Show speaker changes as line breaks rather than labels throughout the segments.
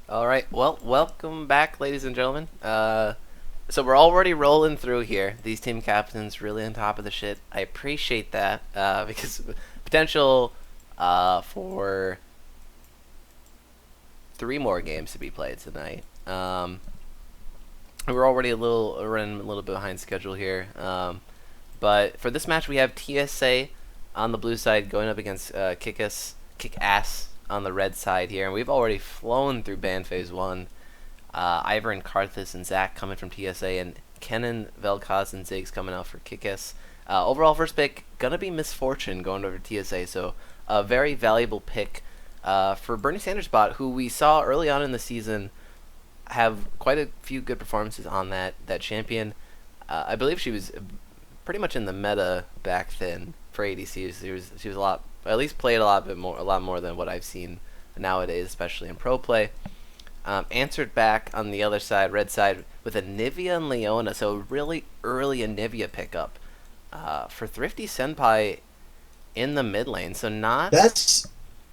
All right. Well, welcome back, ladies and gentlemen. So we're already rolling through here. These team captains really on top of the shit. I appreciate that because potential for three more games to be played tonight. We're already running a little bit behind schedule here. But for this match, we have TSA on the blue side going up against KIKAS on the red side here, and we've already flown through band phase one. Ivor and Karthus and Zach coming from TSA, and Kenan, Velkaz, and Ziggs coming out for KIKAS. Overall, first pick gonna be Misfortune going over to TSA, so a very valuable pick for Bernie Sanders bot, who we saw early on in the season have quite a few good performances on that champion. I believe she was pretty much in the meta back then for ADCs. She was a lot, at least played a lot more than what I've seen nowadays, especially in pro play. Answered back on the other side, red side, with a Nivea and Leona, so really early a Nivea pickup for Thrifty Senpai in the mid lane. So not,
That's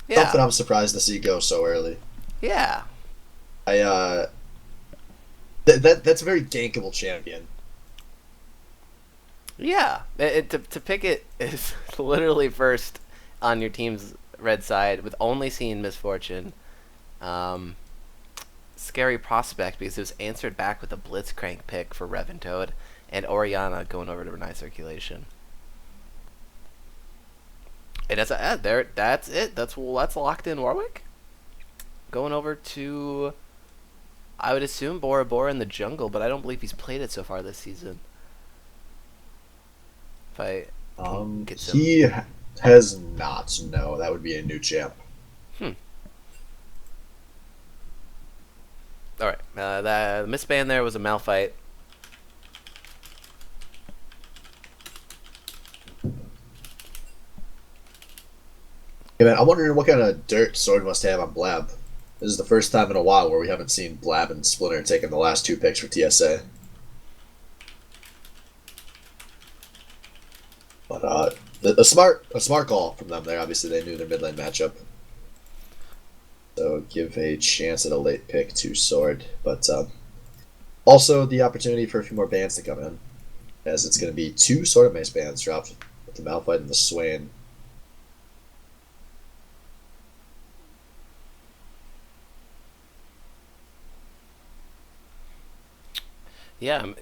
yeah,
something I'm surprised to see go so early.
yeah,
I that's a very gankable champion.
yeah. To pick it is literally first on your team's red side with only seeing Misfortune. Um, Scary prospect because it was answered back with a Blitzcrank pick for Rev and Toad, and Oriana going over to Renai Circulation. And there. That's it. That's locked in. Warwick going over to, I would assume, Bora Bora in the jungle, but I don't believe he's played it so far this season. If I can get some.
He has not. No, that would be a new champ.
Hmm. All right. The misband there was a Malphite.
Hey man, I'm wondering what kind of dirt Sword must have on Blab. This is the first time in a while where we haven't seen Blab and Splinter taking the last two picks for TSA. But a smart call from them there. Obviously, they knew their mid lane matchup. So give a chance at a late pick to Sword, but also the opportunity for a few more bans to come in, as it's going to be two Sword of Mace bans dropped with the Malphite and the Swain.
Yeah, I'm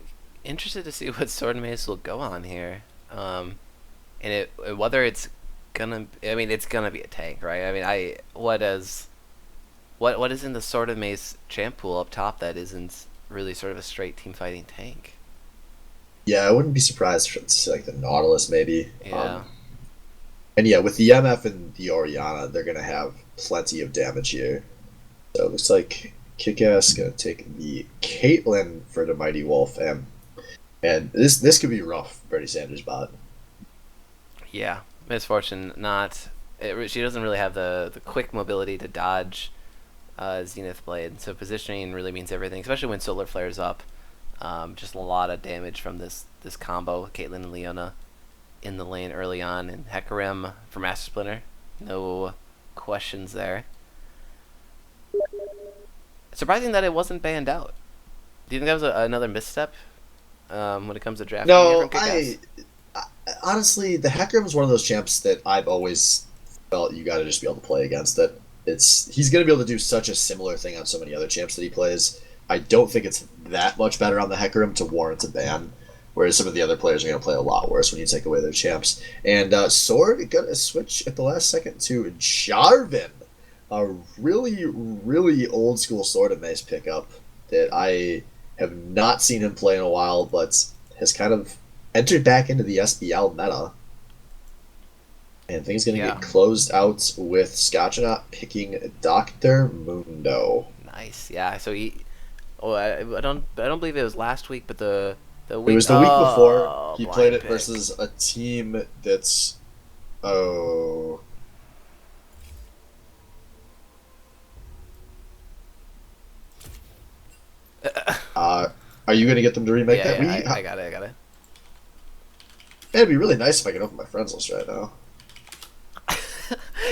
interested to see what Sword and Mace will go on here. And whether it's gonna, I mean, it's gonna be a tank, right? I mean, what is in the Sword of Mace champ pool up top that isn't really sort of a straight team fighting tank?
Yeah, I wouldn't be surprised if it's like the Nautilus maybe.
Yeah,
And yeah, with the MF and the Oriana, they're going to have plenty of damage here. So it looks like Kick-Ass going to take the Caitlyn for the Mighty Wolf. And this could be rough, Bernie Sanders bot.
yeah. Misfortune, not. She doesn't really have the quick mobility to dodge Zenith Blade, so positioning really means everything, especially when Solar flares up. Just a lot of damage from this combo, Caitlyn and Leona in the lane early on, and Hecarim for Master Splinter. No questions there. Surprising that it wasn't banned out. Do you think that was another misstep when it comes to drafting here
No,
from Kick-Ass?
I honestly, the Hecarim is one of those champs that I've always felt you got to just be able to play against it. He's going to be able to do such a similar thing on so many other champs that he plays. I don't think it's that much better on the Hecarim to warrant a ban, whereas some of the other players are going to play a lot worse when you take away their champs. And Sword got a switch at the last second to Jarvan, a really, really old school Sword and Mace pickup that I have not seen him play in a while, but has kind of entered back into the SBL meta. And things going to
Yeah.
get closed out with Scotchanaut picking Dr. Mundo.
Nice. Yeah. So he. Oh, I don't believe it was last week, but the
It
week.
was the week before
Oh,
he played
blind
it
pick.
versus a team that's oh uh are you gonna get them to remake
Yeah,
that?
yeah. I got it. I got it.
It'd be really nice if I could open my friends list right now.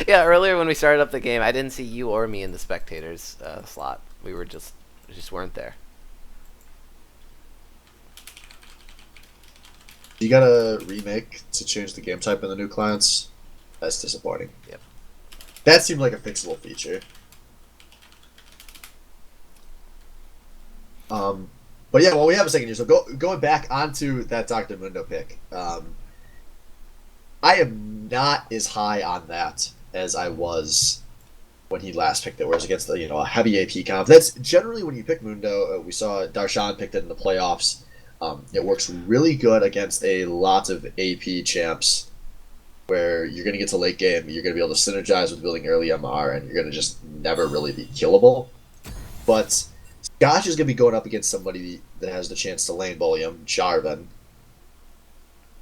Yeah, earlier when we started up the game, I didn't see you or me in the spectators slot. We just weren't there.
You got a remake to change the game type in the new clients? That's disappointing.
Yep.
That seemed like a fixable feature. But yeah, well, we have a second here. So going back onto that Dr. Mundo pick, I am not as high on that as I was when he last picked it, whereas against the a heavy AP comp. That's generally when you pick Mundo. We saw Darshan picked it in the playoffs. It works really good against a lot of AP champs where you're going to get to late game, you're going to be able to synergize with building early MR, and you're going to just never really be killable. But Scotch is going to be going up against somebody that has the chance to lane bully him, Jarvan,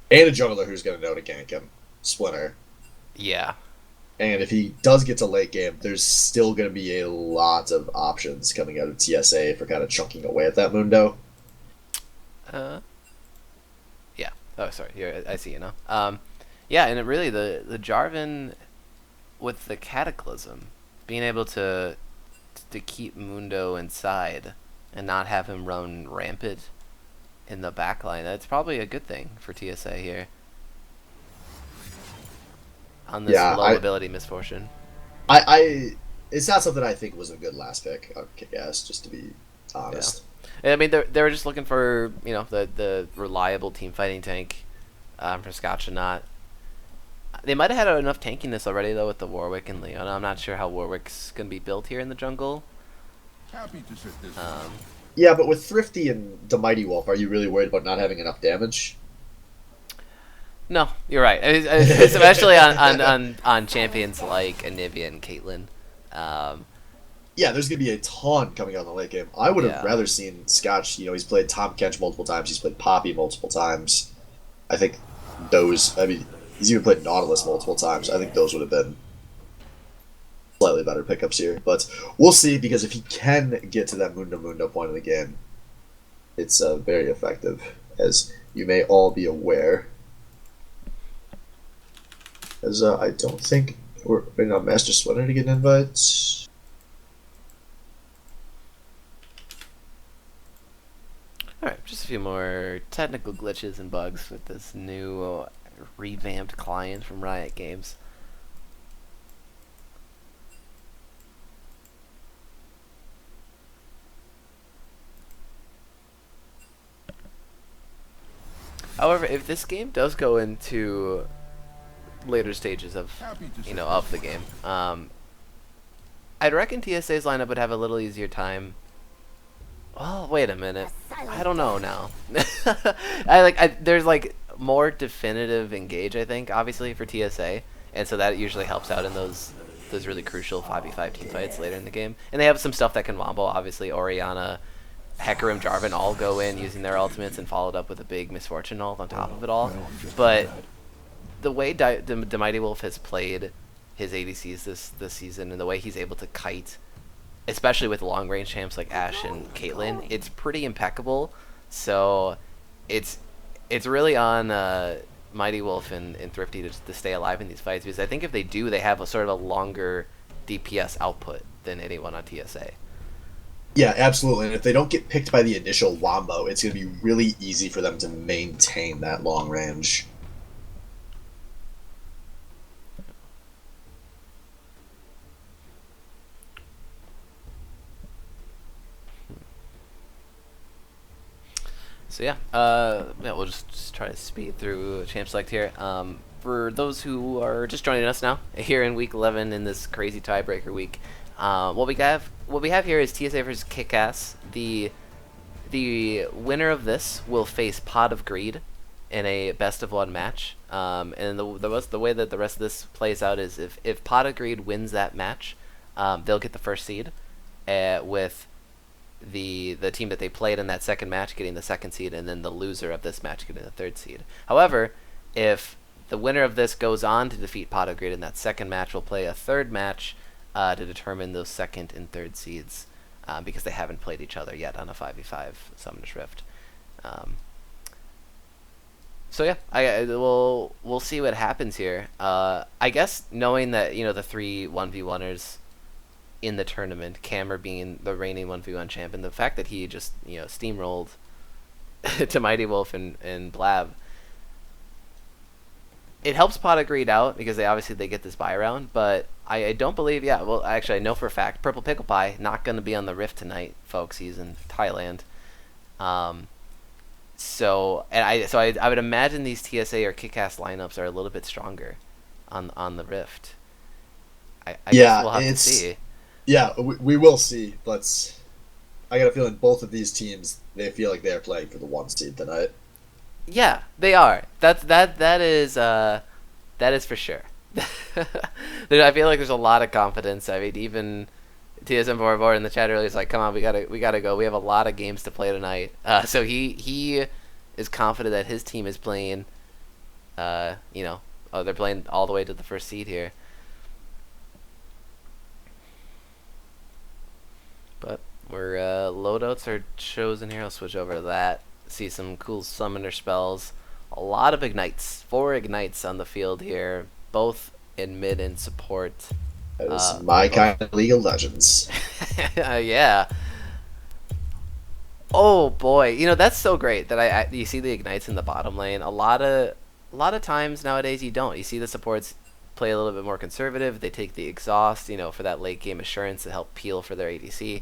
and a jungler who's going to know to gank him, Splinter.
Yeah.
And if he does get to late game, there's still going to be a lot of options coming out of TSA for kind of chunking away at that Mundo.
Yeah. Oh, sorry. Here, I see you now. Yeah, and really the Jarvan with the Cataclysm being able to keep Mundo inside and not have him run rampant in the backline, that's probably a good thing for TSA here on this low ability misfortune.
It's not something I think was a good last pick on KIKAS, just to be honest.
Yeah. I mean, they were just looking for the reliable team fighting tank for Scotch and not. They might have had enough tankiness already though with the Warwick and Leona. I'm not sure how Warwick's gonna be built here in the jungle.
Happy to sit this
Yeah, but with Thrifty and the Mighty Wolf, are you really worried about not having enough damage?
No, you're right. Especially on champions like Anivia and Caitlyn.
Yeah, there's going to be a ton coming out in the late game. I would have rather seen Scotch. He's played Tom Kench multiple times. He's played Poppy multiple times. I think he's even played Nautilus multiple times. I think those would have been slightly better pickups here. But we'll see, because if he can get to that Mundo point of the game, it's very effective, as you may all be aware. As I don't think we're waiting on Master Splinter to get an invite.
Alright, just a few more technical glitches and bugs with this new revamped client from Riot Games. However, if this game does go into later stages of of the game, I'd reckon TSA's lineup would have a little easier time. Oh, wait a minute. I don't know now. There's more definitive engage, I think, obviously for TSA, and so that usually helps out in those really crucial 5v5 team fights later in the game. And they have some stuff that can wombo, obviously. Orianna, Hecarim, Jarvan all go in using their ultimates and followed up with a big misfortune ult on top of it all. But the way the Mighty Wolf has played his ADCs this season, and the way he's able to kite, especially with long range champs like Ashe and Caitlyn, it's pretty impeccable. So it's really on Mighty Wolf and Thrifty to stay alive in these fights, because I think if they do, they have a sort of a longer DPS output than anyone on TSA.
Yeah, absolutely. And if they don't get picked by the initial wombo, it's going to be really easy for them to maintain that long range.
So yeah, we'll just try to speed through champ select here. For those who are just joining us now here in week 11 in this crazy tiebreaker week, what we have here is TSA versus KIKAS. The winner of this will face Pot of Greed in a best of one match. And the way that the rest of this plays out is if Pot of Greed wins that match, they'll get the first seed, with the team that they played in that second match getting the second seed, and then the loser of this match getting the third seed. However, if the winner of this goes on to defeat Pot of Greed in that second match, will play a third match to determine those second and third seeds, because they haven't played each other yet on a 5v5 Summoner's Rift. So yeah, we'll see what happens here. I guess knowing that the three 1v1ers in the tournament, Cammer being the reigning 1v1 champion, the fact that he just steamrolled to Mighty Wolf and Blab, it helps Pot of Greed out because they get this buy round, but I don't believe, yeah, well, actually, I know for a fact, Purple Pickle Pie not going to be on the Rift tonight, folks. He's in Thailand. I would imagine these TSA or KIKAS lineups are a little bit stronger on the Rift. I guess we'll have to see.
Yeah, we will see, but I got a feeling both of these teams, they feel like they're playing for the 1 seed tonight.
Yeah, they are. That is for sure. I feel like there's a lot of confidence. I mean, even TSM44 in the chat earlier is like, "Come on, we gotta go. We have a lot of games to play tonight." So he is confident that his team is playing. They're playing all the way to the first seed here. But we're loadouts are chosen here. I'll switch over to that. See some cool summoner spells. A lot of ignites. 4 ignites on the field here, both in mid and support.
That is my kind of League of Legends.
Yeah. Oh boy, that's so great that you see the ignites in the bottom lane. A lot of times nowadays you don't. You see the supports play a little bit more conservative. They take the exhaust, for that late game assurance to help peel for their ADC.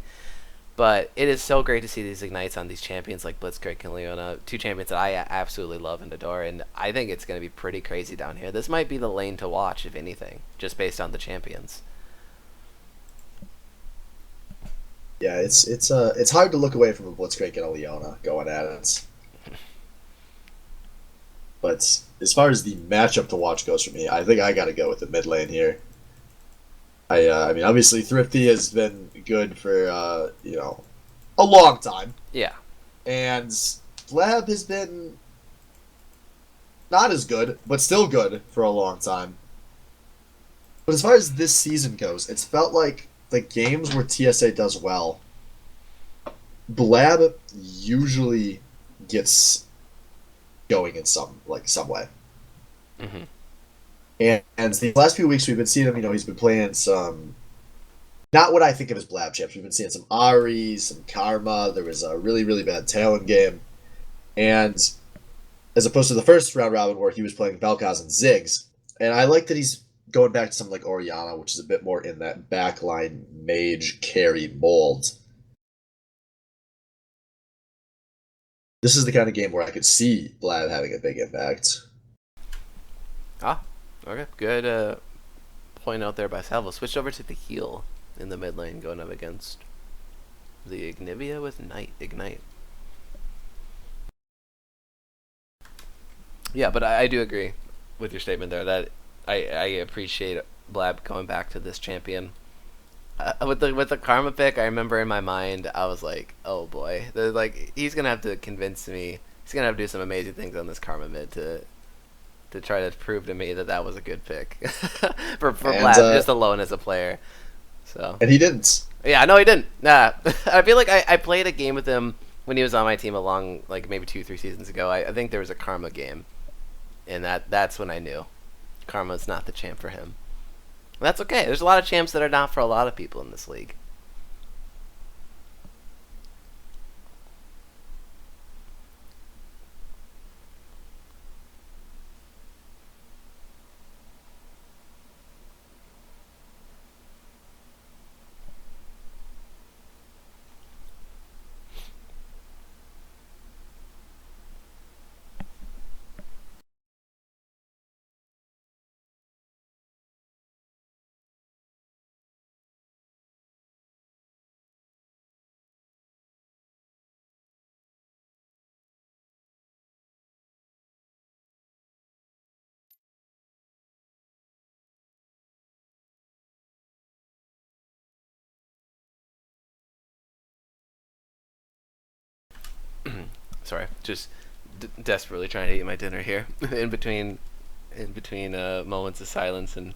But it is so great to see these ignites on these champions like Blitzcrank and Leona, 2 champions that I absolutely love and adore, and I think it's going to be pretty crazy down here. This might be the lane to watch, if anything, just based on the champions.
Yeah, it's hard to look away from a Blitzcrank and a Leona going at it. But as far as the matchup to watch goes for me, I think I got to go with the mid lane here. I mean, obviously, Thrifty has been good for, a long time.
Yeah.
And Blab has been not as good, but still good for a long time. But as far as this season goes, it's felt like the games where TSA does well, Blab usually gets going in some way.
Mm-hmm.
And the last few weeks we've been seeing him, he's been playing some, not what I think of as Blab champs. We've been seeing some Ari, some Karma. There was a really, really bad Talon game. And as opposed to the first round robin where he was playing Vel'Koz and Ziggs. And I like that he's going back to something like Orianna, which is a bit more in that backline mage carry mold. This is the kind of game where I could see Blab having a big impact.
Okay, good point out there by Salvo. Switched over to the heal in the mid lane, going up against the Ignivia with Ignite. Yeah, but I do agree with your statement there that I appreciate Blab going back to this champion. With the Karma pick, I remember in my mind I was like, oh boy, he's gonna have to convince me. He's gonna have to do some amazing things on this Karma mid to try to prove to me that was a good pick for Blab just alone as a player. So
and he didn't.
Yeah, no, he didn't. Nah, I feel like I played a game with him when he was on my team maybe 2-3 seasons ago. I think there was a Karma game, and that's when I knew Karma's not the champ for him. And that's okay. There's a lot of champs that are not for a lot of people in this league. Sorry, just desperately trying to eat my dinner here in between moments of silence and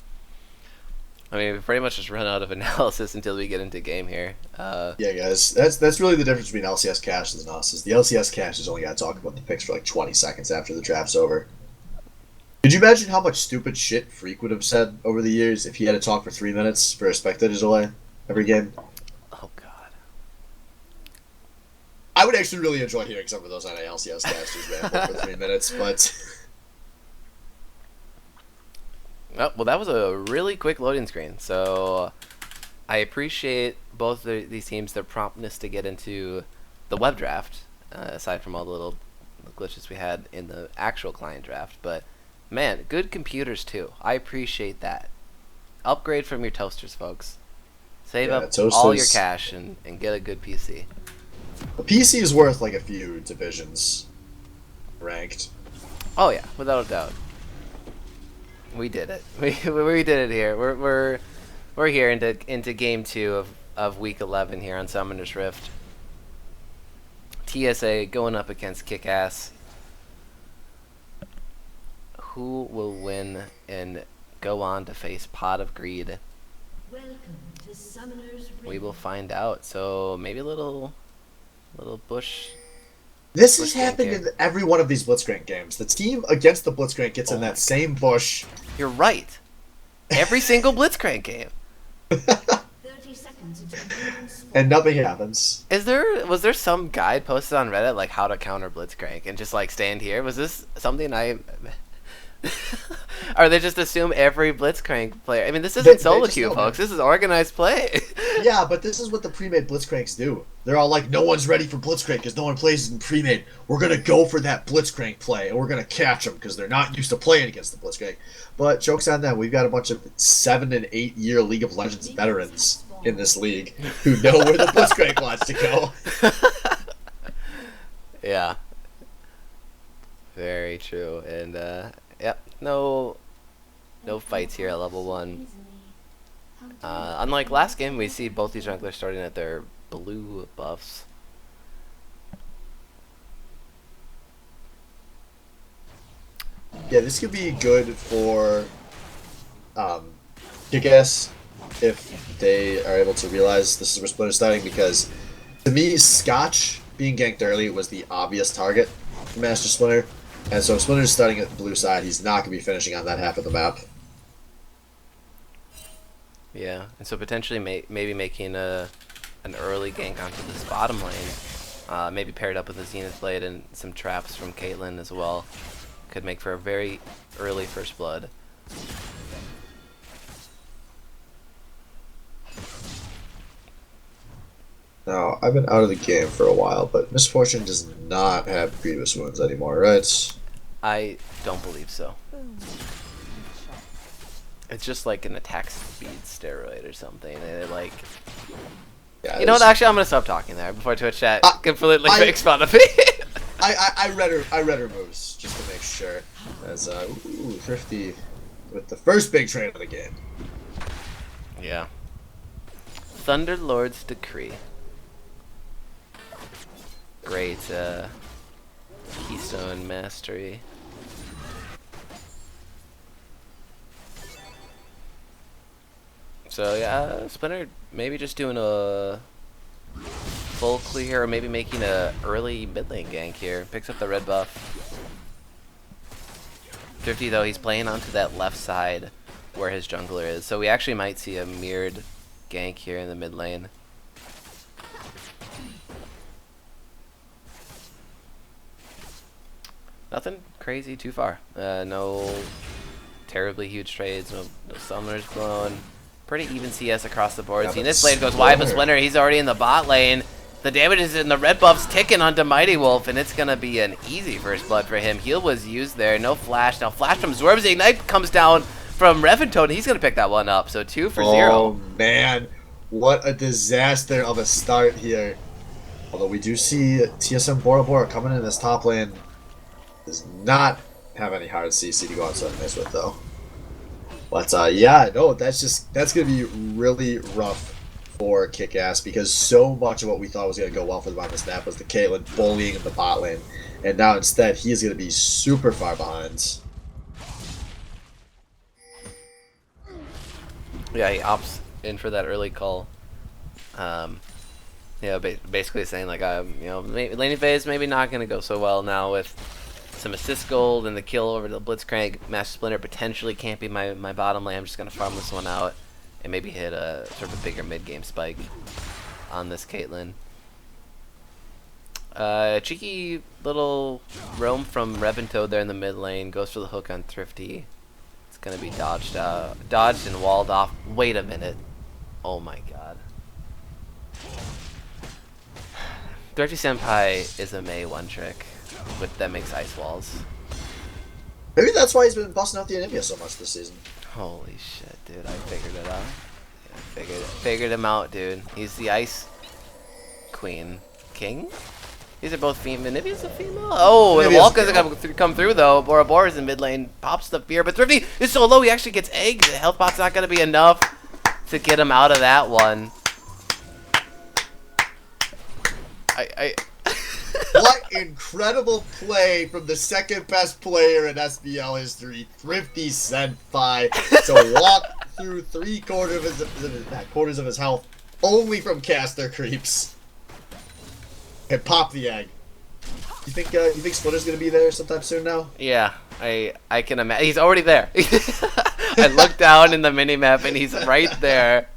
I mean, we pretty much just run out of analysis until we get into game here.
Yeah, guys, that's really the difference between LCS caches and us. Is the LCS caches only got to talk about the picks for like 20 seconds after the draft's over. Could you imagine how much stupid shit Freak would have said over the years if he had to talk for 3 minutes for a spectator delay every game?
Oh god.
I would actually really enjoy hearing some of those on LCS casters ramble for 3 minutes, but
Oh, well, that was a really quick loading screen. So I appreciate both these teams, their promptness to get into the web draft, aside from all the little glitches we had in the actual client draft. But man, good computers too. I appreciate that. Upgrade from your toasters, folks. Save
Yeah,
up
toasters.
all your cash and get a good PC.
a PC is worth like a few divisions ranked.
Oh yeah, without a doubt. We did it. We did it here. We're here into game 2 of week 11 here on Summoner's Rift. TSA going up against KIKAS. Who will win and go on to face Pot of Greed?
Welcome to Summoner's Rift.
We will find out. So maybe a little Bush.
This has
Blitzcrank
happened
here.
in every one of these Blitzcrank games. The team against the Blitzcrank gets in that same bush.
You're right. Every single Blitzcrank game.
30 seconds until minion spawn.
And nothing happens.
Was there some guide posted on Reddit like how to counter Blitzcrank and just like stand here? Was this something I or they just assume every Blitzcrank player? I mean, this isn't
They
solo
just
queue,
know,
folks.
man.
This is organized play.
Yeah, but this is what the pre-made Blitzcranks do. They're all like, no one's ready for Blitzcrank because no one plays in pre-made. We're going to go for that Blitzcrank play, and we're going to catch them because they're not used to playing against the Blitzcrank. But joke's on them. We've got a bunch of 7 and 8 year League of Legends veterans in this league who know where the Blitzcrank wants to go.
Yeah. Very true. And yep, no fights here at level 1. Unlike last game, we see both these junglers starting at their blue buffs.
Yeah, this could be good for KIKAS if they are able to realize this is where Splinter's starting, because to me, Scotch being ganked early was the obvious target for Master Splinter, and so if Splinter's starting at the blue side, he's not going to be finishing on that half of the map.
Yeah, and so potentially maybe making an early gank onto this bottom lane, maybe paired up with the Zenith Blade and some traps from Caitlyn as well, could make for a very early first blood.
Now, I've been out of the game for a while, but Misfortune does not have grievous wounds anymore, right?
I don't believe so. It's just like an attack speed steroid or something, and it like...
Yeah,
You know what? Actually, I'm gonna stop talking there before Twitch chat completely
I-
makes fun of me.
I read her moves just to make sure. As ooh, Thrifty with the first big trade of the game.
Yeah. Thunderlord's Decree. Great Keystone Mastery. So yeah, Splinter maybe just doing a full clear, or maybe making a early mid lane gank here. Picks up the red buff. Thrifty though, he's playing onto that left side where his jungler is, so we actually might see a mirrored gank here in the mid lane. Nothing crazy too far. No terribly huge trades, no summoners blown. Pretty even CS across the board.
Yeah,
Zenith Blade goes wide, but Splinter, he's already in the bot lane. The damage is in the red buff's ticking onto Mighty Wolf, and it's gonna be an easy first blood for him. Heal was used there, no flash. Now flash from Zorb, Ignite comes down from Reventone, and he's gonna pick that one up. So 2 for 0.
Oh man, what a disaster of a start here. Although we do see TSM Bora Bora coming in this top lane. Does not have any hard CC to go outside and miss with though. But yeah, no, that's gonna be really rough for KIKAS, because so much of what we thought was gonna go well for them on this map was the Caitlyn bullying in the bot lane, and now instead he's gonna be super far behind.
Yeah, he opts in for that early call. Yeah, basically saying like, you know, laning phase maybe not gonna go so well now with some assist gold and the kill over the Blitzcrank. Master Splinter potentially can't be my bottom lane. I'm just gonna farm this one out and maybe hit a sort of a bigger mid game spike on this Caitlyn. Cheeky little roam from Reventoad there in the mid lane. Goes for the hook on Thrifty. It's gonna be dodged and walled off. Wait a minute. Oh my god. Thrifty Senpai is a Mei one trick that makes ice walls.
Maybe that's why he's been busting out the Anivia so much this season.
Holy shit, dude! I figured it out. Yeah, figured him out, dude. He's the ice queen, king. These are both female. Anivia's a female. Oh, and the wall doesn't come through though. Bora Bora's in mid lane, pops the fear, but Thrifty is so low he actually gets egged. The health pot's not gonna be enough to get him out of that one.
What incredible play from the second best player in SBL history, Thrifty Senpai, to walk through 3/4 of his health only from caster creeps and pop the egg. You think Splinter's gonna be there sometime soon now?
Yeah, I can imagine. He's already there. I looked down in the minimap and he's right there.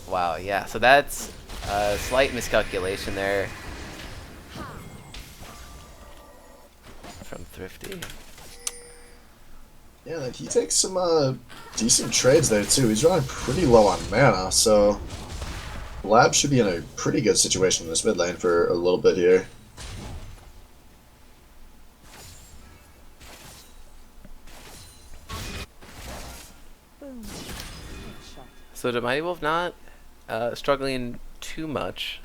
Wow, yeah, so that's a slight miscalculation there from Thrifty.
Yeah, like he takes some decent trades there too. He's running pretty low on mana, so Lab should be in a pretty good situation in this mid lane for a little bit here.
So the Mighty Wolf not struggling too much.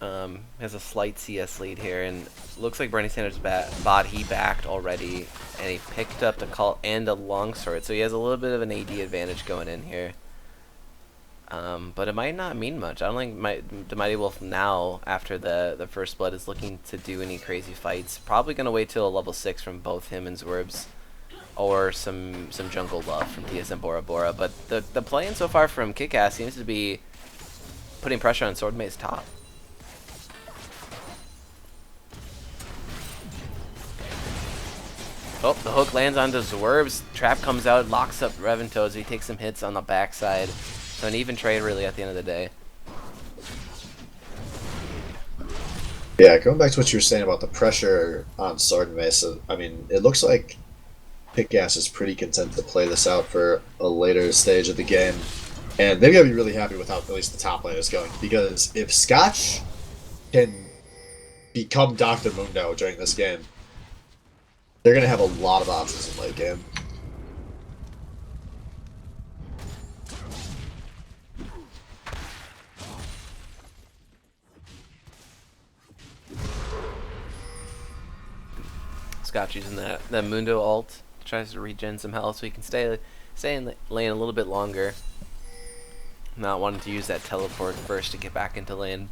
Has a slight CS lead here, and looks like Bernie Sanders' bot he backed already, and he picked up the call and a longsword, so he has a little bit of an AD advantage going in here. But it might not mean much. I don't think the Mighty Wolf now, after the first blood, is looking to do any crazy fights. Probably gonna wait till a level 6 from both him and Zwerbs, or some jungle love from TSA and Bora Bora. But the play-in so far from KIKAS seems to be putting pressure on Swordmaid's top. Oh, the hook lands onto Zwerbs. Trap comes out, locks up Reventoad, so he takes some hits on the backside. So an even trade really at the end of the day.
Yeah, going back to what you were saying about the pressure on Sword Mace, I mean, it looks like KIKAS is pretty content to play this out for a later stage of the game. And they're going to be really happy with how at least the top lane is going. Because if Scotch can become Dr. Mundo during this game, they're going to have a lot of options in late game.
Scotch using that Mundo ult, tries to regen some health so he can stay in lane a little bit longer. Not wanting to use that teleport first to get back into lane.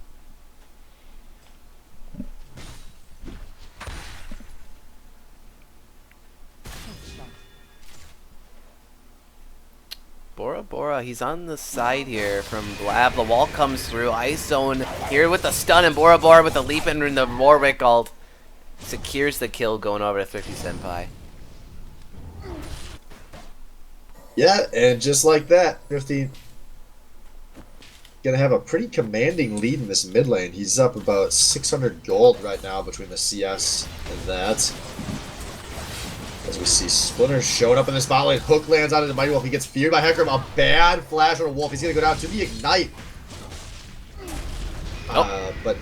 Bora Bora, he's on the side here from Blab. The wall comes through. Ice Zone here with the stun, and Bora Bora with the leap and the Warwick ult secures the kill, going over to Thrifty Senpai.
Yeah, and just like that, Thrifty gonna have a pretty commanding lead in this mid lane. He's up about 600 gold right now between the CS and that. As we see Splinter showing up in the spotlight, hook lands onto the Mighty Wolf. He gets feared by Hecarim. A bad flash on a Wolf. He's gonna go down to the ignite. But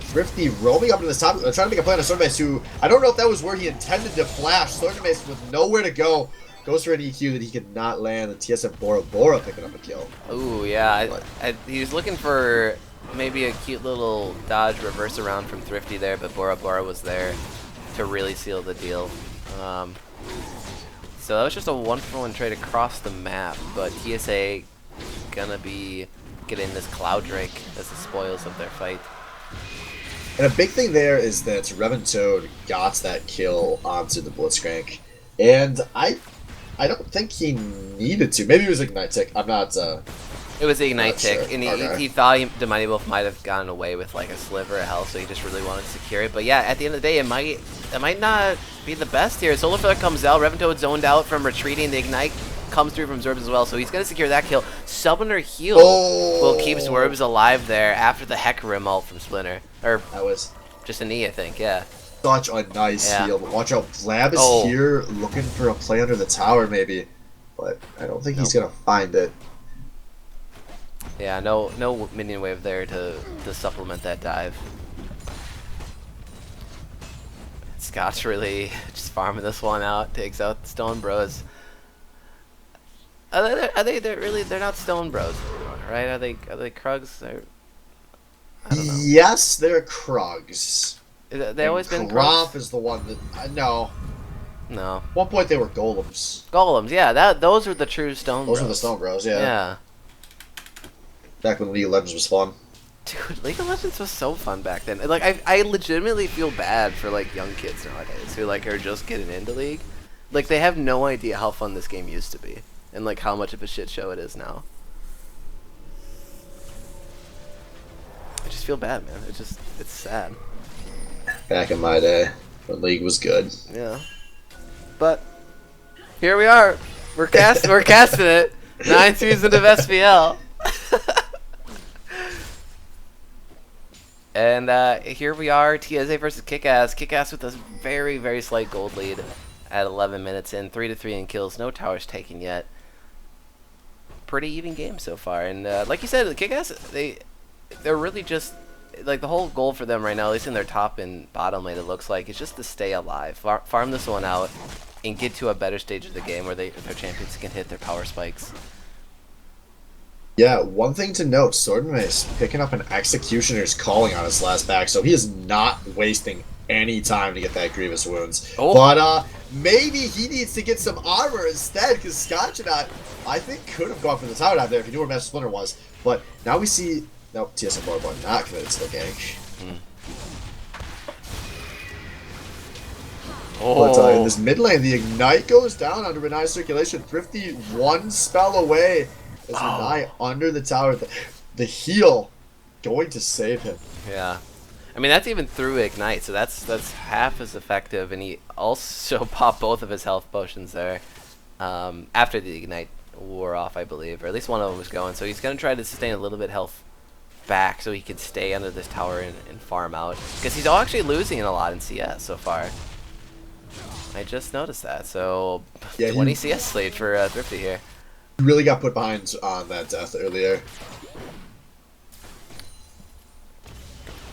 Thrifty roaming up to the top, trying to make a play on a Swordmace, who I don't know if that was where he intended to flash. Swordmace with nowhere to go. Goes for an EQ that he could not land. The TSF Bora Bora picking up a kill.
Ooh, yeah. He was looking for maybe a cute little dodge reverse around from Thrifty there, but Bora Bora was there to really seal the deal. So that was just a 1-for-1 trade across the map, but TSA gonna be getting this Cloud Drake as the spoils of their fight.
And a big thing there is that Revan Toad got that kill onto the Blitzcrank, and I don't think he needed to. Maybe it was Ignite Tick. I'm not.
It was the Ignite
Not
tick,
sure.
and
Okay.
he thought the Mighty Wolf might have gotten away with like a sliver of health, so he just really wanted to secure it. But yeah, at the end of the day, it might not be the best here. Solar Flare comes out, Revan Toad zoned out from retreating, the Ignite comes through from Zorbs as well, so he's going to secure that kill. Summoner heal will keep Zorbs alive there after the Hecarim ult from Splinter. Or
That was
just an E, I think, yeah.
such a nice
Yeah.
heal. But watch out, Blab is
Oh.
here looking for a play under the tower, maybe. But I don't think he's gonna find it.
Yeah, no minion wave there to supplement that dive. Scott's really just farming this one out, takes out the Stone Bros. They're not Stone Bros anymore, right? Are they Krugs? I don't know.
Yes, they're Krugs.
They always been
Gromp
Krugs?
is the one that no.
No.
At one point they were golems.
Golems, yeah, those are the true Stone Bros.
Those were the Stone Bros, yeah.
Yeah.
Back when League of Legends was fun.
Dude, League of Legends was so fun back then. Like, I legitimately feel bad for, like, young kids nowadays who, like, are just getting into League. Like, they have no idea how fun this game used to be. And, like, how much of a shit show it is now. I just feel bad, man. It's sad.
Back in my day, when League was good.
Yeah. But, here we are. We're casting it. 9th season of SBL. And here we are, TSA versus KIKAS. KIKAS with a very, very slight gold lead at 11 minutes in, 3-3 in kills. No towers taken yet. Pretty even game so far. And like you said, the KIKAS, they're really just, like, the whole goal for them right now, at least in their top and bottom lane, it looks like, is just to stay alive. Farm this one out and get to a better stage of the game where their champions can hit their power spikes.
Yeah, one thing to note, Swordman is picking up an Executioner's Calling on his last back, so he is not wasting any time to get that Grievous Wounds.
Oh.
But maybe he needs to get some armor instead, because Scotchnaut, I think, could have gone for the tower dive there if he knew where Master Splinter was. But now we see, nope, TSA Borborn not committed to the gank.
Oh.
But in this mid lane, the Ignite goes down under Renai's circulation. Thrifty one spell away. As Renai under the tower. The heal going to save him.
Yeah. I mean, that's even through Ignite, so that's half as effective, and he also popped both of his health potions there after the Ignite wore off, I believe, or at least one of them was going, so he's going to try to sustain a little bit health back so he can stay under this tower and farm out, because he's actually losing a lot in CS so far. I just noticed that, so
Yeah,
20 CS lead for Thrifty here.
He really got put behind on that death earlier.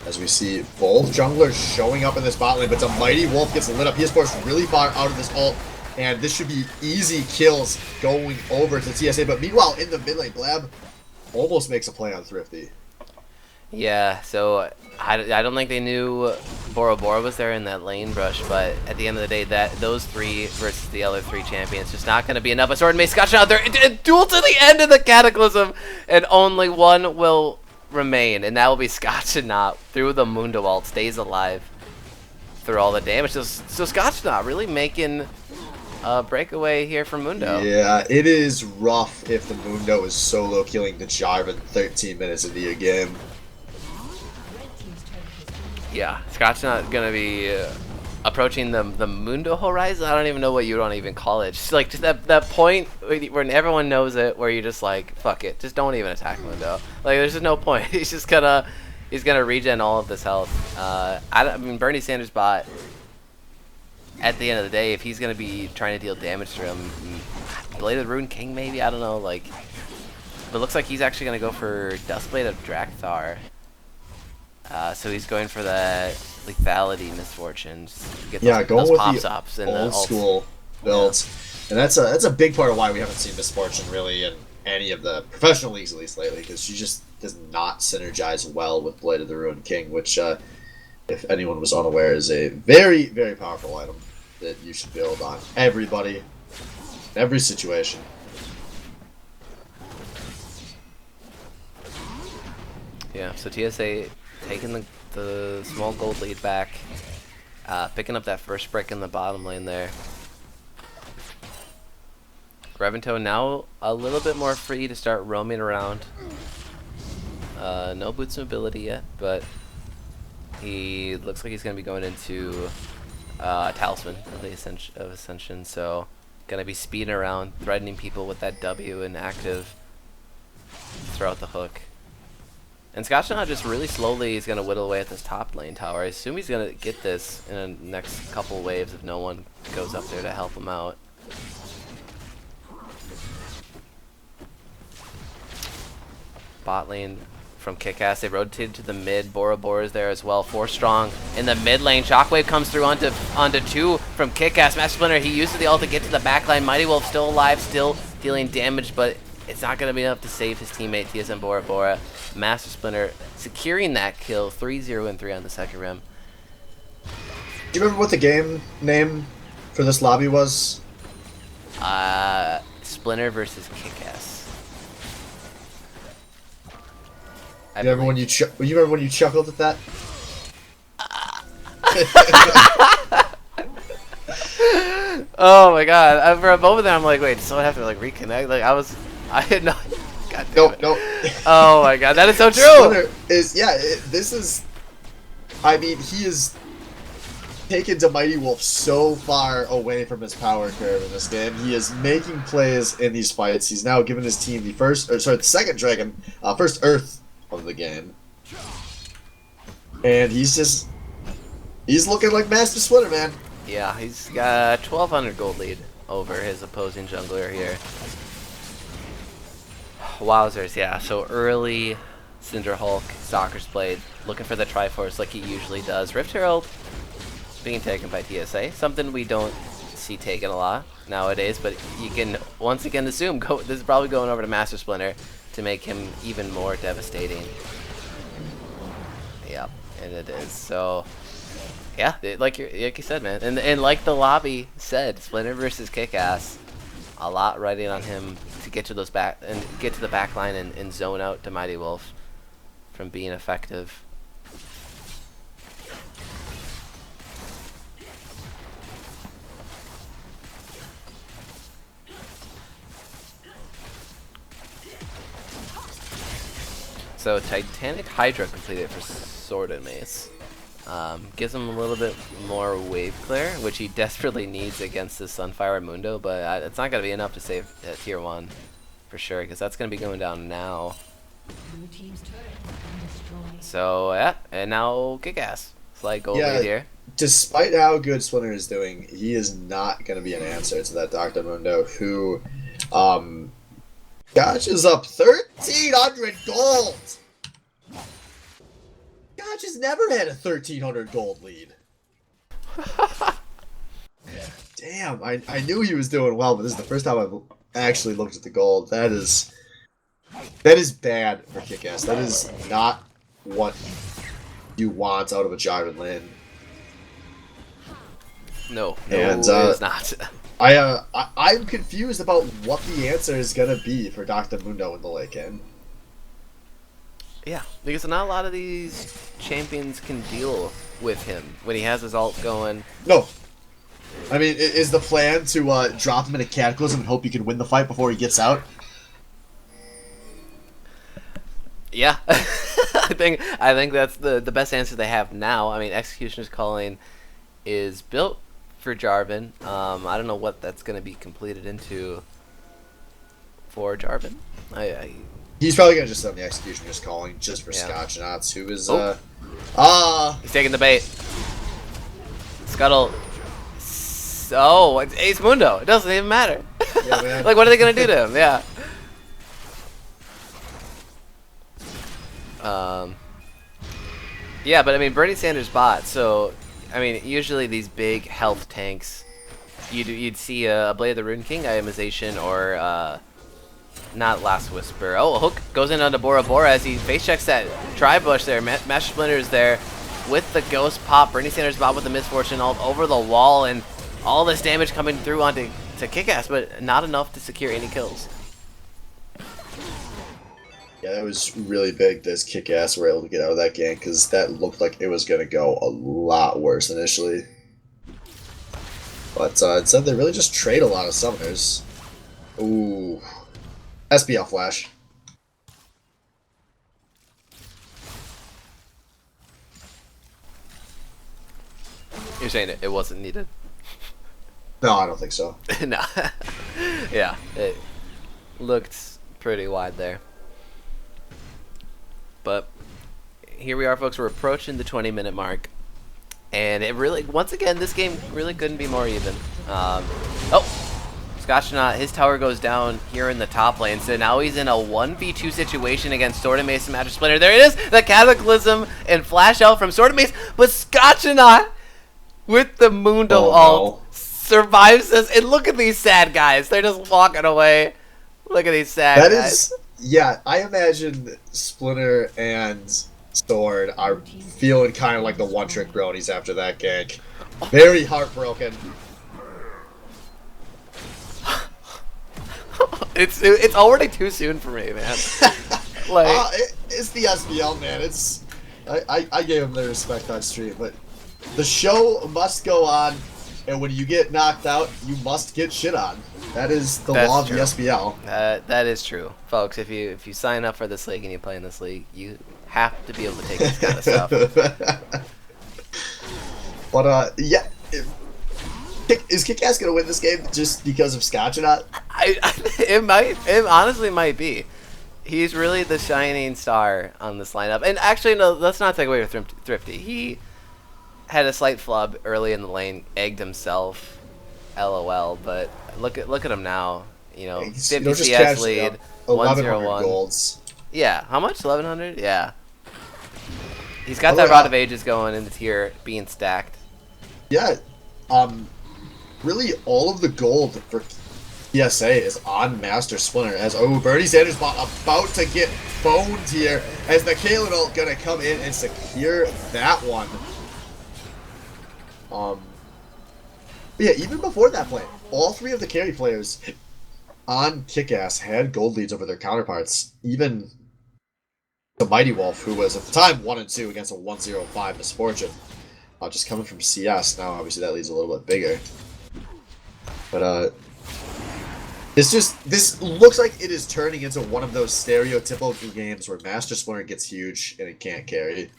As we see both junglers showing up in this bot lane, but the Mighty Wolf gets lit up. He is forced really far out of this ult, and this should be easy kills going over to TSA. But meanwhile, in the mid lane, Blab almost makes a play on Thrifty.
Yeah, so I don't think they knew Bora Bora was there in that lane brush, but at the end of the day, those three versus the other three champions just not going to be enough. A Sword and Mace Scotch out there, duel to the end of the Cataclysm, and only one will remain, and that will be Scotchnaut through the Mundo ult, stays alive through all the damage. So Scotchnaut really making a breakaway here from Mundo.
Yeah, it is rough if the Mundo is solo killing the Jarvan 13 minutes into your game.
Yeah, Scotchnaut gonna be approaching the Mundo horizon. I don't even know what you want to even call it. Just like that point when everyone knows it, where you're just like, fuck it, just don't even attack Mundo. Like, there's just no point. He's gonna regen all of this health. I mean, Bernie Sanders bot. At the end of the day, if he's gonna be trying to deal damage to him, Blade of the Rune King maybe, I don't know. Like, but it looks like he's actually gonna go for Dustblade of Drakthar. So he's going for that lethality misfortune. Get
Yeah,
those,
going
those
with
pop-ups
the
and the
old
ults.
school builds. And that's a big part of why we haven't seen Misfortune really in any of the professional leagues, at least lately, because she just does not synergize well with Blade of the Ruined King, which, if anyone was unaware, is a very, very powerful item that you should build on everybody, every situation.
Yeah, so TSA taking the small gold lead back. Picking up that first break in the bottom lane there. Reventoe now a little bit more free to start roaming around. No boots mobility yet, but he looks like he's going to be going into Talisman of the Ascension, so going to be speeding around, threatening people with that W and active throughout the hook. And Scotchnaut just really slowly is going to whittle away at this top lane tower. I assume he's going to get this in the next couple waves if no one goes up there to help him out. Bot lane from KIKAS, they rotated to the mid. Bora Bora's there as well. 4 strong in the mid lane. Shockwave comes through onto 2 from KIKAS. Master Splinter, he uses the ult to get to the back line. Mighty Wolf still alive, still dealing damage, but it's not going to be enough to save his teammate TSM Bora Bora. Master Splinter securing that kill. 3-0 and 3 on the second rim.
Do you remember what the game name for this lobby was?
Splinter versus KIKAS.
You remember when you chuckled at that?
Oh my god! For a moment there, I'm like, wait, so I have to like reconnect? Like I had no. God damn it.
No.
Oh my god, that is so true.
Splinter is this is. I mean, he is taken to Mighty Wolf so far away from his power curve in this game. He is making plays in these fights. He's now given his team the second dragon, first Earth of the game, and he's looking like Master Splinter, man.
Yeah, he's got 1,200 gold lead over his opposing jungler here. Wowzers, yeah. So early Cinder Hulk, Stalker's Blade, looking for the Triforce like he usually does. Rift Herald being taken by TSA, something we don't see taken a lot nowadays, but you can once again assume this is probably going over to Master Splinter to make him even more devastating. Yep, and it is. So yeah, like you said, man, and like the lobby said, Splinter versus KIKAS, a lot riding on him to get to the back line and zone out to Mighty Wolf from being effective. So Titanic Hydra completed for Sword and Mace. Gives him a little bit more wave clear, which he desperately needs against this Sunfire Mundo, but it's not going to be enough to save Tier 1 for sure, because that's going to be going down now.
Blue team's turret has been destroyed.
So yeah, and now KIKAS. Slight goal lead here.
Despite how good Splinter is doing, he is not going to be an answer to that Dr. Mundo, who Gotch is up 1,300 gold! Gotch has never had a 1,300 gold lead. Damn, I knew he was doing well, but this is the first time I've actually looked at the gold. That is bad for KIKAS. That is not what you want out of a Jarvan lane.
No,
and,
it is not.
I'm confused about what the answer is gonna be for Dr. Mundo in the late game.
Yeah, because not a lot of these champions can deal with him when he has his ult going.
No. I mean, is the plan to drop him in a Cataclysm and hope he can win the fight before he gets out?
Yeah. I think that's the best answer they have now. I mean, Executioner's Calling is built for Jarvan. I don't know what that's going to be completed into for Jarvan.
He's probably going to just send the Executioner's Calling just for Scotchnauts, who is,
he's taking the bait. Scuttle. Oh, it's Ace Mundo. It doesn't even matter.
Yeah, man.
Like, what are they going to do to him? Yeah. Yeah, but I mean, Bernie Sanders bot, so I mean, usually these big health tanks, you'd see a Blade of the Rune King itemization or not Last Whisper. Oh, a hook goes in onto Bora Bora as he face checks that Tri-Bush there. Master Splinter is there with the Ghost Pop. Bernie Sanders bot with the Misfortune ult over the wall, and all this damage coming through onto KIKAS, but not enough to secure any kills.
Yeah, it was really big that KIKAS were able to get out of that game because that looked like it was going to go a lot worse initially. But instead, they really just trade a lot of summoners. Ooh. SBL Flash.
You're saying it wasn't needed?
No, I don't think so.
No. Yeah, it looked pretty wide there. But here we are, folks. We're approaching the 20-minute mark. And it really, once again, this game really couldn't be more even. Scotchnaut, his tower goes down here in the top lane. So now he's in a 1v2 situation against Sword and Mace and Master Splinter. There it is! The Cataclysm and Flash out from Sword and Mace. But Scotchnaut, with the Mundo ult, survives this. And look at these sad guys. They're just walking away. Look at these sad guys.
Yeah, I imagine Splinter and Sword are feeling kind of like the one-trick bronies after that gank. Very heartbroken.
It's already too soon for me, man. Like
it's the SBL, man. It's I gave him the respect on stream, but the show must go on, and when you get knocked out, you must get shit on. That is the law of the SBL.
That is true, folks. If you sign up for this league and you play in this league, you have to be able to take this kind of stuff.
But yeah, is KIKAS gonna win this game just because of Scotch or not?
It honestly might be. He's really the shining star on this lineup. And actually, no, let's not take away with Thrifty. He had a slight flub early in the lane, egged himself, LOL. But look at him now. You know, 50 CS lead, 101
golds.
Yeah, how much? 1100? Yeah. He's got
Oh,
that
yeah.
Rod of Ages going in the tier, being stacked.
Yeah, really all of the gold for TSA is on Master Splinter. As Bernie Sanders bot about to get boned here, as the Kalen ult gonna come in and secure that one. Yeah, even before that play, all three of the carry players on KIKAS had gold leads over their counterparts. Even the Mighty Wolf, who was at the time 1-2 against a 1-0-5 Misfortune, just coming from CS. Now, obviously, that leads a little bit bigger. But this looks like it is turning into one of those stereotypical games where Master Splinter gets huge and it can't carry.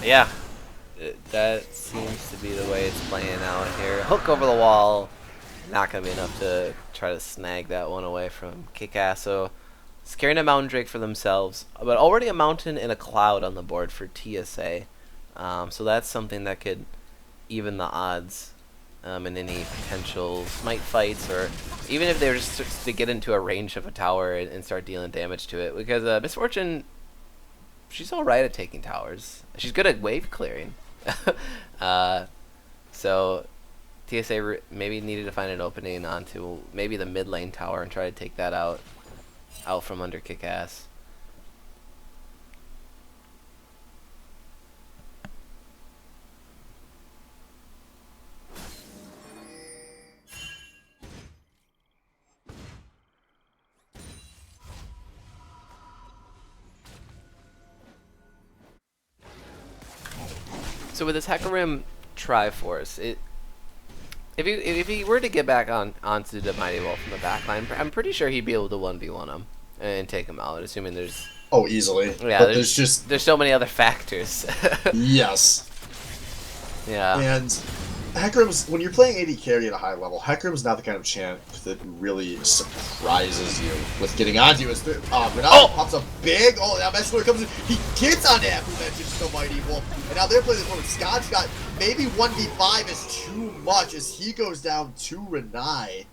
Yeah, that seems to be the way it's playing out here. Hook over the wall, not going to be enough to try to snag that one away from KIKAS. So, scaring a Mountain Drake for themselves, but already a Mountain and a Cloud on the board for TSA. So that's something that could even the odds in any potential smite fights, or even if they were just to get into a range of a tower and start dealing damage to it. Because Misfortune, she's alright at taking towers. She's good at wave clearing. So TSA maybe needed to find an opening onto maybe the mid lane tower and try to take that out from under KIKAS. So with this Hecarim Triforce, if he were to get back onto the Mighty Wolf from the backline, I'm pretty sure he'd be able to 1v1 him and take him out, assuming there's...
Oh, easily.
Yeah,
but
there's so many other factors.
Yes.
Yeah.
And Hecarim's, when you're playing AD carry at a high level, Hecarim's not the kind of champ that really surprises you with getting onto you. Ronaldo pops a big, now Mesler comes in, he gets on that, who mentions the Mighty Wolf. And now they're playing this one with Scotch got maybe 1v5 is too much as he goes down to Renai.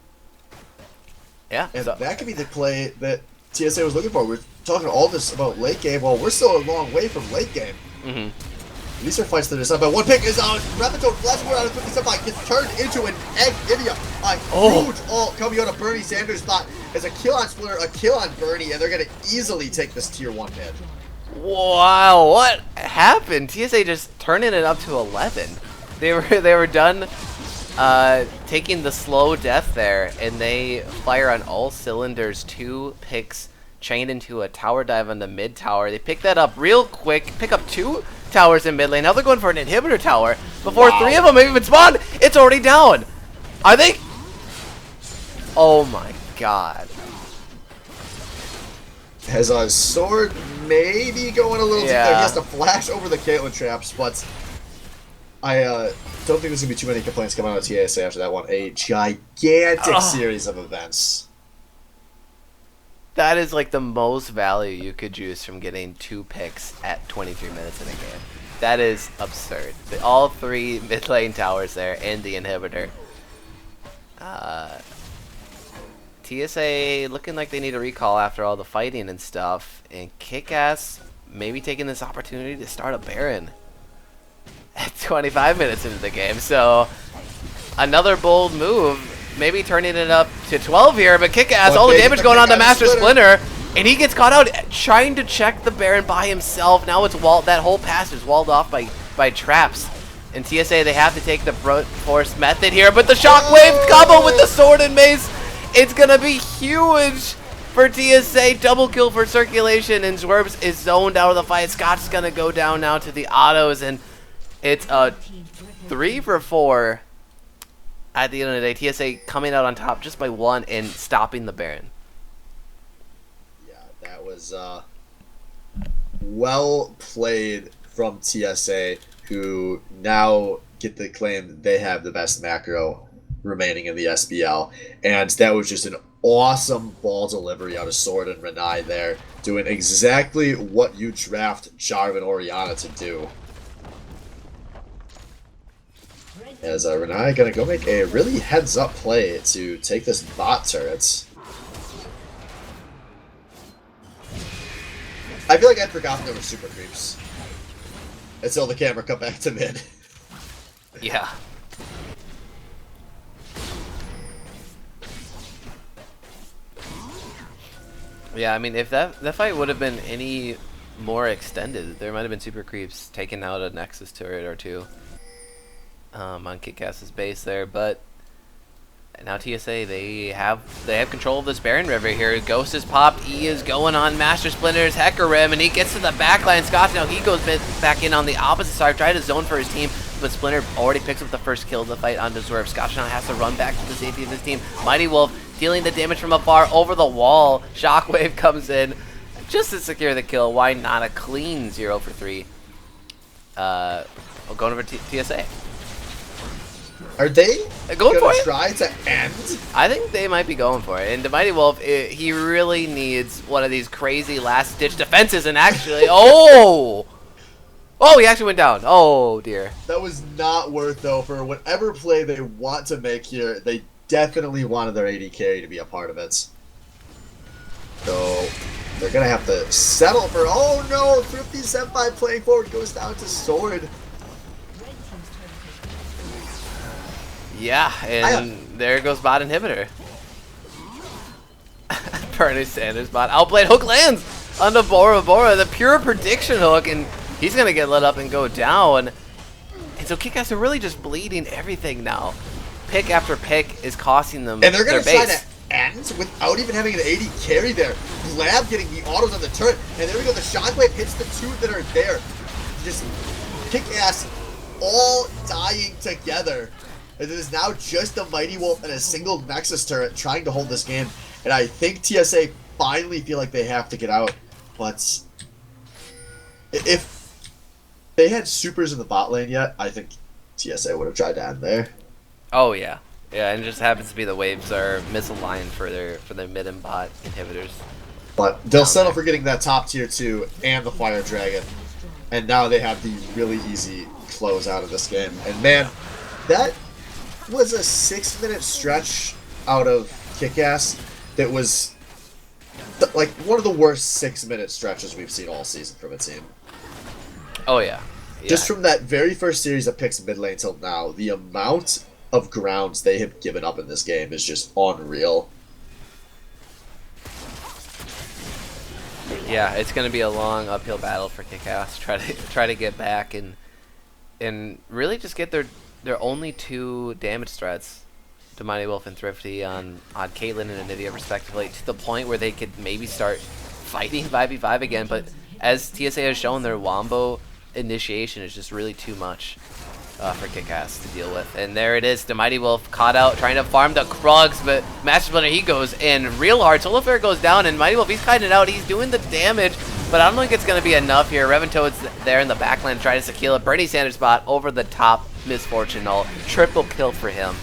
Yeah.
And that could be the play that TSA was looking for. We're talking all this about late game. Well, we're still a long way from late game.
Mm-hmm.
These are fights that are decided by one pick. Is on Repetone flashing around 57 gets turned into an egg India. A huge ult coming out of Bernie Sanders' spot as a kill on Splinter, a kill on Bernie, and they're going to easily take this tier 1 mid.
Wow, what happened? TSA just turning it up to 11. They were done taking the slow death there, and they fire on all cylinders. 2 picks chained into a tower dive on the mid tower. They pick that up real quick, pick up 2 towers in mid lane. Now they're going for an inhibitor tower. Before 3 of them have even spawned, it's already down. Are they? Oh my god.
Has a sword maybe going a little deep there. He
Yeah.
has to flash over the Caitlyn traps, but I don't think there's going to be too many complaints coming out of TSA after that one. A gigantic series of events.
That is like the most value you could juice from getting 2 picks at 23 minutes in a game. That is absurd. All 3 mid lane towers there and the inhibitor. TSA looking like they need a recall after all the fighting and stuff. And KIKAS maybe taking this opportunity to start a Baron at 25 minutes into the game. So another bold move. Maybe turning it up to 12 here. But KIKAS, all the damage going on to Master Splinter. And he gets caught out trying to check the Baron by himself. Now it's walled. That whole pass is walled off by traps. And TSA, they have to take the brute force method here. But the shockwave combo with the sword and mace. It's going to be huge for TSA. Double kill for circulation. And Zwerps is zoned out of the fight. Scott's going to go down now to the autos. And it's a 3 for 4 at the end of the day. TSA coming out on top just by 1 and stopping the Baron.
Yeah, that was well played from TSA, who now get the claim they have the best macro remaining in the SBL. And that was just an awesome ball delivery out of Sword and Renai there, doing exactly what you draft Jarvan Oriana to do. As Renai gonna go make a really heads-up play to take this bot turret. I feel like I'd forgotten there were super creeps until the camera cut back to mid.
Yeah. Yeah, I mean, if that fight would have been any more extended, there might have been super creeps taking out a Nexus turret or 2 on KIKAS's base there. But now TSA, they have control of this Baron River here. Ghost is popped. E is going on Master Splinter's Hecarim, and he gets to the backline. Scott, now he goes back in on the opposite side, trying to zone for his team, but Splinter already picks up the first kill of the fight onto Zwerp. Scott now has to run back to the safety of his team. Mighty Wolf dealing the damage from afar over the wall. Shockwave comes in just to secure the kill. Why not a clean 0 for 3? Going over to TSA.
Are they
going for it?
Try to end?
I think they might be going for it. And the Mighty Wolf, he really needs one of these crazy last-ditch defenses. And actually, oh, he actually went down. Oh dear.
That was not worth though. For whatever play they want to make here, they definitely wanted their AD carry to be a part of it. So they're gonna have to settle for. Oh no! Thrifty Senpai playing forward goes down to Sword.
Yeah, and there goes bot inhibitor. Bernie Sanders bot outplayed. Hook lands on the Bora Bora, the pure prediction hook, and he's gonna get lit up and go down. And so KIKAS are really just bleeding everything now. Pick after pick is costing them
And they're gonna
their
try
base.
to end without even having an AD carry there. Blab getting the autos on the turret, and there we go. The shockwave hits the 2 that are there. Just KIKAS all dying together. And it is now just a Mighty Wolf and a single Nexus turret trying to hold this game. And I think TSA finally feel like they have to get out. But if they had supers in the bot lane yet, I think TSA would have tried to end there.
Oh yeah, yeah, and it just happens to be the waves are misaligned for their mid and bot inhibitors.
But they'll settle for getting that top tier 2 and the Fire Dragon. And now they have the really easy close out of this game. And man, that was a 6-minute stretch out of KIKAS that was like one of the worst 6-minute stretches we've seen all season from a team.
Oh yeah.
Just from that very first series of picks mid lane till now, the amount of grounds they have given up in this game is just unreal.
Yeah, it's gonna be a long uphill battle for KIKAS. Try to get back and really just get there are only 2 damage threats, to Mighty Wolf and Thrifty on Caitlyn and Anivia respectively, to the point where they could maybe start fighting 5v5 again. But as TSA has shown, their Wombo initiation is just really too much for KIKAS to deal with. And there it is, the Mighty Wolf caught out, trying to farm the Krugs, but Master Splinter, he goes in real hard. Solofair goes down, and Mighty Wolf, he's kiting it out, he's doing the damage, but I don't think it's going to be enough here. Reventoad's there in the backline trying to secure a Bernie Sanders spot over the top. Misfortune ult. Triple kill for him.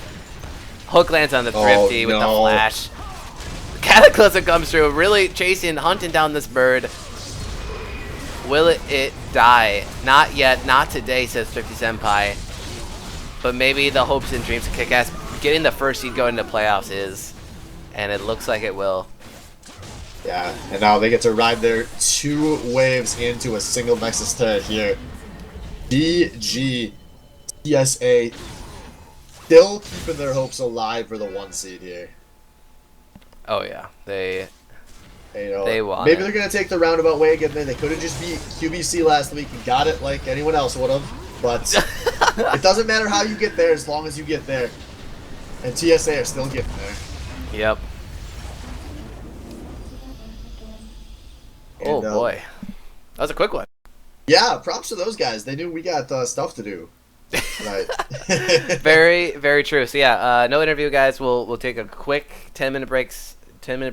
Hook lands on the Thrifty with the flash. Cataclysm comes through, really chasing, hunting down this bird. Will it die? Not yet, not today, says Thrifty Senpai. But maybe the hopes and dreams of KIKAS getting the first seed going into playoffs is, and it looks like it will.
Yeah, and now they get to ride their 2 waves into a single Nexus turret here. GG TSA still keeping their hopes alive for the 1 seed here.
Oh yeah, they won.
Maybe they're gonna take the roundabout way again. They could have just beat QBC last week and got it like anyone else would have. But it doesn't matter how you get there as long as you get there. And TSA are still getting there.
Yep. Oh boy, that was a quick one.
Yeah, props to those guys. They knew we got stuff to do. Right.
Very, very true. So yeah, no interview, guys. We'll take a quick 10-minute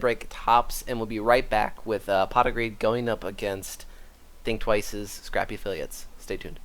break tops, and we'll be right back with Pot of Greed going up against Think Twice's Scrappy Affiliates. Stay tuned.